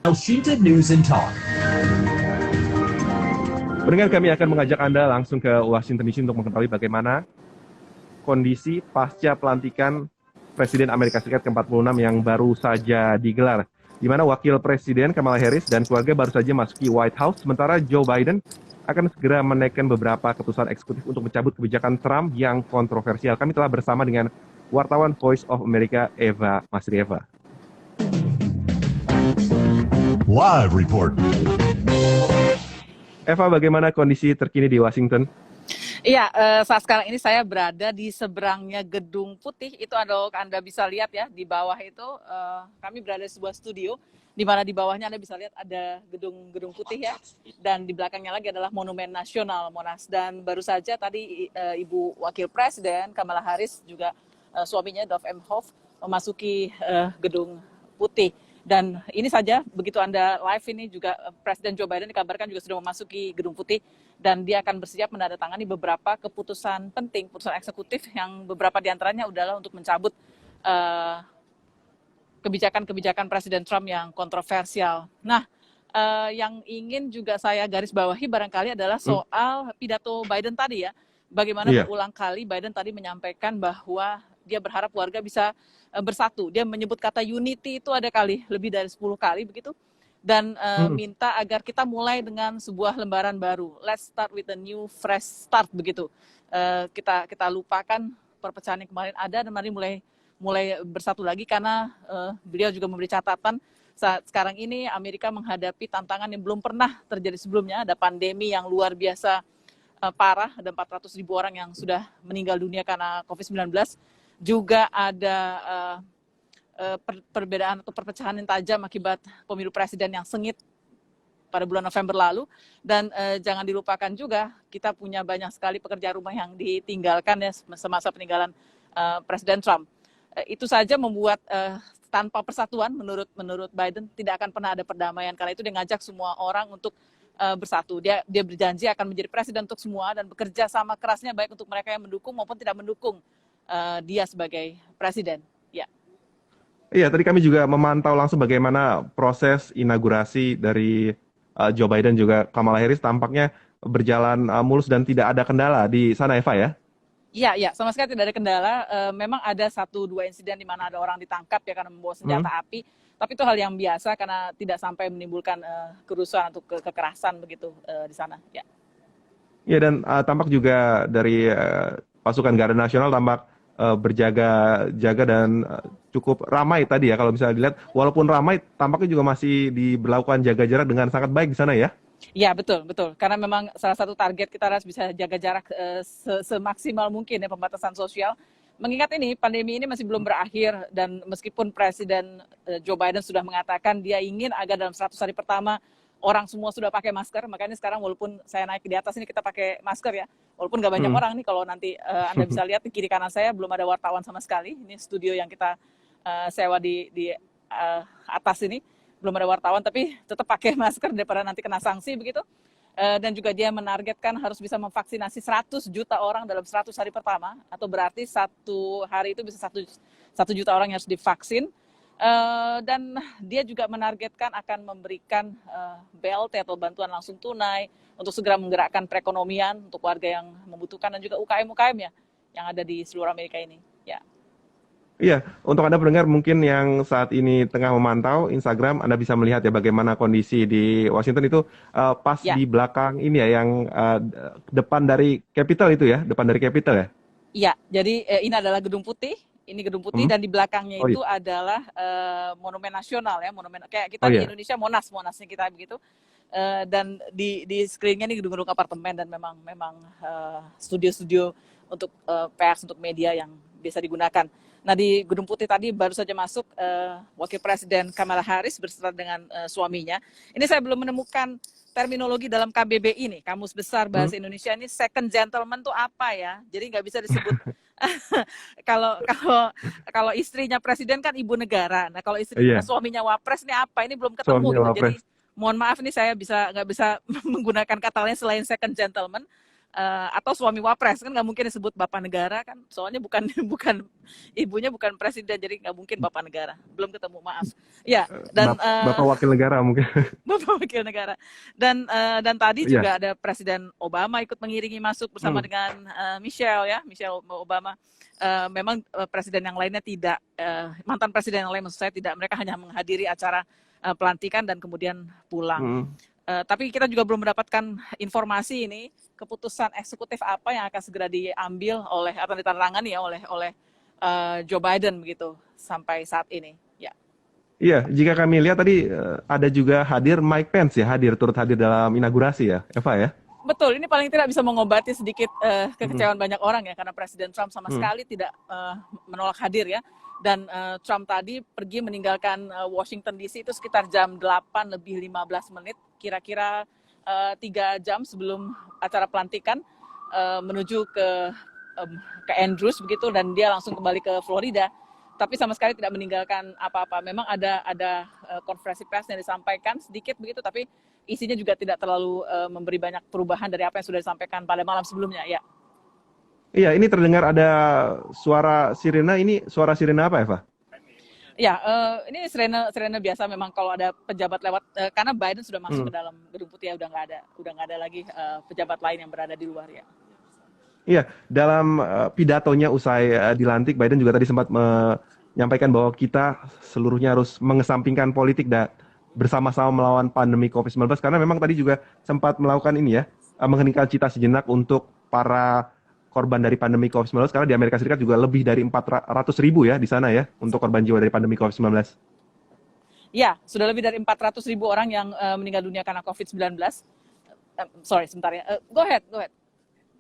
Washington News and Talk. Pendengar, kami akan mengajak Anda langsung ke Washington DC untuk mengetahui bagaimana kondisi pasca pelantikan Presiden Amerika Serikat ke-46 yang baru saja digelar, di mana Wakil Presiden Kamala Harris dan keluarga baru saja masuki White House, sementara Joe Biden akan segera menaikkan beberapa keputusan eksekutif untuk mencabut kebijakan Trump yang kontroversial. Kami telah bersama dengan wartawan Voice of America, Eva Masrieva. Live report. Eva, bagaimana kondisi terkini di Washington? Iya, saat sekarang ini saya berada di seberangnya Gedung Putih. Itu Anda bisa lihat ya, di bawah itu kami berada di sebuah studio, di mana di bawahnya Anda bisa lihat ada gedung Putih ya, dan di belakangnya lagi adalah Monumen Nasional Monas. Dan baru saja tadi Ibu Wakil Presiden Kamala Harris juga suaminya Dov Emhoff memasuki Gedung Putih. Dan ini saja, begitu Anda live ini juga Presiden Joe Biden dikabarkan juga sudah memasuki Gedung Putih dan dia akan bersiap menandatangani beberapa keputusan penting, keputusan eksekutif yang beberapa diantaranya adalah untuk mencabut kebijakan-kebijakan Presiden Trump yang kontroversial. Nah, yang ingin juga saya garis bawahi barangkali adalah soal pidato Biden tadi ya. Bagaimana berulang kali Biden tadi menyampaikan bahwa dia berharap warga bisa bersatu. Dia menyebut kata unity itu ada lebih dari 10 kali begitu. Dan minta agar kita mulai dengan sebuah lembaran baru. Let's start with a new fresh start begitu. Kita lupakan perpecahan yang kemarin ada dan mari mulai bersatu lagi karena beliau juga memberi catatan saat sekarang ini Amerika menghadapi tantangan yang belum pernah terjadi sebelumnya. Ada pandemi yang luar biasa parah, ada 400.000 orang yang sudah meninggal dunia karena COVID-19. Juga ada perbedaan atau perpecahan yang tajam akibat pemilu presiden yang sengit pada bulan November lalu. Dan jangan dilupakan juga kita punya banyak sekali pekerjaan rumah yang ditinggalkan ya semasa peninggalan Presiden Trump. Itu saja membuat tanpa persatuan menurut Biden tidak akan pernah ada perdamaian. Karena itu dia ngajak semua orang untuk bersatu. Dia berjanji akan menjadi presiden untuk semua dan bekerja sama kerasnya baik untuk mereka yang mendukung maupun tidak mendukung dia sebagai presiden. Ya. Iya, tadi kami juga memantau langsung bagaimana proses inaugurasi dari Joe Biden juga Kamala Harris, tampaknya berjalan mulus dan tidak ada kendala di sana, Eva ya? Iya, sama sekali tidak ada kendala. Memang ada 1-2 insiden di mana ada orang ditangkap ya karena membawa senjata api. Tapi itu hal yang biasa karena tidak sampai menimbulkan kerusuhan atau kekerasan begitu di sana. Ya. Iya, dan tampak juga dari pasukan Garda Nasional tampak berjaga-jaga dan cukup ramai tadi ya. Kalau misalnya dilihat, walaupun ramai, tampaknya juga masih diberlakukan jaga jarak dengan sangat baik di sana ya? Iya, betul. Karena memang salah satu target kita harus bisa jaga jarak semaksimal mungkin ya pembatasan sosial. Mengingat ini, pandemi ini masih belum berakhir dan meskipun Presiden Joe Biden sudah mengatakan dia ingin agar dalam 100 hari pertama orang semua sudah pakai masker, makanya sekarang walaupun saya naik di atas ini kita pakai masker ya, walaupun nggak banyak orang nih, kalau nanti Anda bisa lihat di kiri kanan saya belum ada wartawan sama sekali, ini studio yang kita sewa di atas ini, belum ada wartawan, tapi tetap pakai masker daripada nanti kena sanksi begitu. Dan juga dia menargetkan harus bisa memvaksinasi 100 juta orang dalam 100 hari pertama, atau berarti satu hari itu bisa 1 juta orang yang harus divaksin. Dan dia juga menargetkan akan memberikan BLT atau bantuan langsung tunai untuk segera menggerakkan perekonomian untuk warga yang membutuhkan dan juga UKM ya yang ada di seluruh Amerika ini. Ya. Iya, untuk Anda pendengar mungkin yang saat ini tengah memantau Instagram, Anda bisa melihat ya bagaimana kondisi di Washington itu pas di belakang ini ya, yang depan dari Capitol itu ya, depan dari Capitol ya? Iya, jadi ini adalah Gedung Putih. Ini Gedung Putih dan di belakangnya itu adalah Monumen Nasional ya, monumen kayak kita di Indonesia Monasnya kita begitu. Dan di screen-nya ini gedung-gedung apartemen dan memang studio-studio untuk pers, untuk media yang biasa digunakan. Nah, di Gedung Putih tadi baru saja masuk Wakil Presiden Kamala Harris beserta dengan suaminya. Ini saya belum menemukan terminologi dalam KBBI ini, Kamus Besar Bahasa Indonesia ini second gentleman tuh apa ya? Jadi nggak bisa disebut kalau istrinya presiden kan ibu negara. Nah, kalau suaminya wapres ini apa? Ini belum ketemu gitu. Jadi mohon maaf nih saya nggak bisa menggunakan kata lain selain second gentleman. atau suami wapres, kan nggak mungkin disebut bapak negara kan, soalnya bukan bukan ibunya bukan presiden, jadi nggak mungkin bapak negara. Belum ketemu, maaf. Ya, dan Bapak wakil negara mungkin. bapak wakil negara. Dan tadi Iya. juga ada Presiden Obama ikut mengiringi masuk bersama dengan Michelle Obama. Memang presiden yang lainnya tidak, mantan presiden yang lain maksud saya tidak, mereka hanya menghadiri acara pelantikan dan kemudian pulang. Tapi kita juga belum mendapatkan informasi ini keputusan eksekutif apa yang akan segera diambil oleh atau ditandatangani ya oleh Joe Biden begitu sampai saat ini. Ya. Iya, jika kami lihat tadi ada juga hadir Mike Pence ya, turut hadir dalam inaugurasi ya, Eva ya. Betul, ini paling tidak bisa mengobati sedikit kekecewaan banyak orang ya, karena Presiden Trump sama sekali tidak menolak hadir ya. Dan Trump tadi pergi meninggalkan Washington DC itu sekitar jam 8:15, kira-kira 3 jam sebelum acara pelantikan, menuju ke Andrews begitu, dan dia langsung kembali ke Florida. Tapi sama sekali tidak meninggalkan apa-apa. Memang ada konferensi pers yang disampaikan sedikit begitu, tapi isinya juga tidak terlalu memberi banyak perubahan dari apa yang sudah disampaikan pada malam sebelumnya ya. Iya, ini terdengar ada suara sirena. Ini suara sirena apa, Eva? Ya, ini sirena biasa memang kalau ada pejabat lewat, karena Biden sudah masuk ke dalam gedung putih ya, udah nggak ada lagi pejabat lain yang berada di luar ya. Iya, dalam pidatonya usai dilantik, Biden juga tadi sempat menyampaikan bahwa kita seluruhnya harus mengesampingkan politik dan bersama-sama melawan pandemi COVID-19, karena memang tadi juga sempat melakukan ini ya, mengheningkan cita sejenak untuk para korban dari pandemi COVID-19, karena di Amerika Serikat juga lebih dari 400.000 ya di sana ya, untuk korban jiwa dari pandemi COVID-19. Ya, sudah lebih dari 400.000 orang yang meninggal dunia karena COVID-19. Sorry, sebentar ya. Go ahead.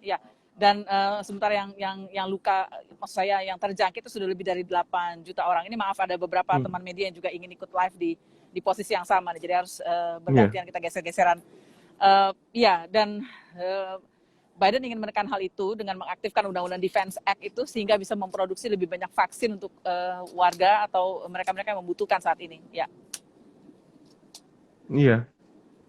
Ya, dan sementara yang luka, maksud saya yang terjangkit itu sudah lebih dari 8 juta orang. Ini maaf, ada beberapa teman media yang juga ingin ikut live di posisi yang sama, jadi harus bergantian kita geser-geseran. Dan Biden ingin menekan hal itu dengan mengaktifkan Undang-Undang Defense Act itu sehingga bisa memproduksi lebih banyak vaksin untuk warga atau mereka-mereka yang membutuhkan saat ini. Ya. Iya.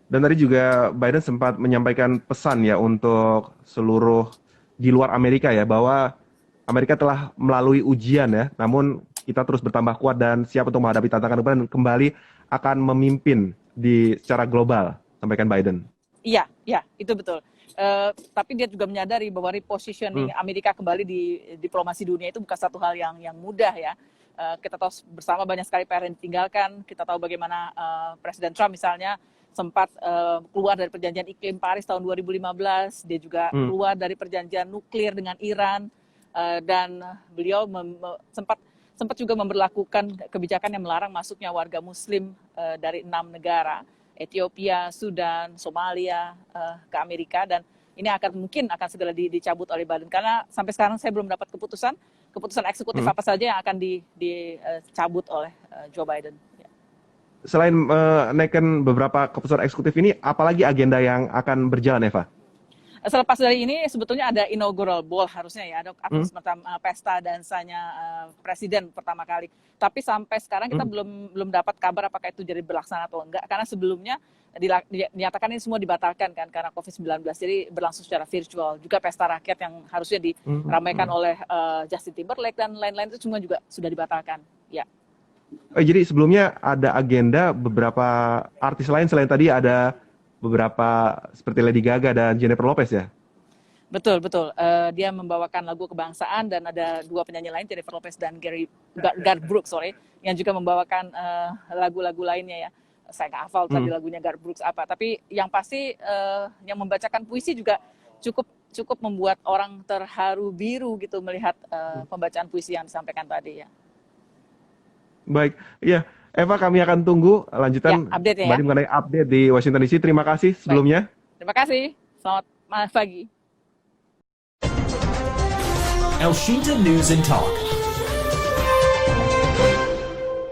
Dan tadi juga Biden sempat menyampaikan pesan ya untuk seluruh di luar Amerika ya, bahwa Amerika telah melalui ujian ya, namun kita terus bertambah kuat dan siap untuk menghadapi tantangan depan dan kembali akan memimpin secara global, sampaikan Biden. Iya, itu betul. Tapi dia juga menyadari bahwa repositioning Amerika kembali di diplomasi dunia itu bukan satu hal yang mudah ya. Kita tahu bersama banyak sekali PR yang ditinggalkan. Kita tahu bagaimana Presiden Trump misalnya sempat keluar dari perjanjian iklim Paris tahun 2015. Dia juga keluar dari perjanjian nuklir dengan Iran, dan beliau sempat juga memberlakukan kebijakan yang melarang masuknya warga Muslim dari 6 negara. Ethiopia, Sudan, Somalia ke Amerika, dan ini mungkin akan segera dicabut oleh Biden, karena sampai sekarang saya belum dapat keputusan eksekutif apa saja yang akan dicabut oleh Joe Biden. Ya. Selain menaikkan beberapa keputusan eksekutif ini, apalagi agenda yang akan berjalan, Eva? Selepas dari ini sebetulnya ada inaugural ball harusnya ya, ada semacam pesta dansanya presiden pertama kali. Tapi sampai sekarang kita belum dapat kabar apakah itu jadi berlaksana atau enggak, karena sebelumnya dinyatakan ini semua dibatalkan kan karena COVID-19, jadi berlangsung secara virtual. Juga pesta rakyat yang harusnya diramaikan oleh Justin Timberlake dan lain-lain itu semua juga sudah dibatalkan. Ya. Jadi sebelumnya ada agenda beberapa artis lain selain tadi ada beberapa seperti Lady Gaga dan Jennifer Lopez ya? Betul. Dia membawakan lagu kebangsaan dan ada 2 penyanyi lain, Jennifer Lopez dan Garth Brooks, yang juga membawakan lagu-lagu lainnya ya. Saya nggak hafal tadi lagunya Garth Brooks apa, tapi yang pasti yang membacakan puisi juga cukup membuat orang terharu biru gitu melihat pembacaan puisi yang disampaikan tadi ya. Baik, ya. Eva, kami akan tunggu lanjutan kembali mengenai update di Washington DC. Terima kasih sebelumnya. Baik. Terima kasih. Selamat pagi. Elshinta News and Talk.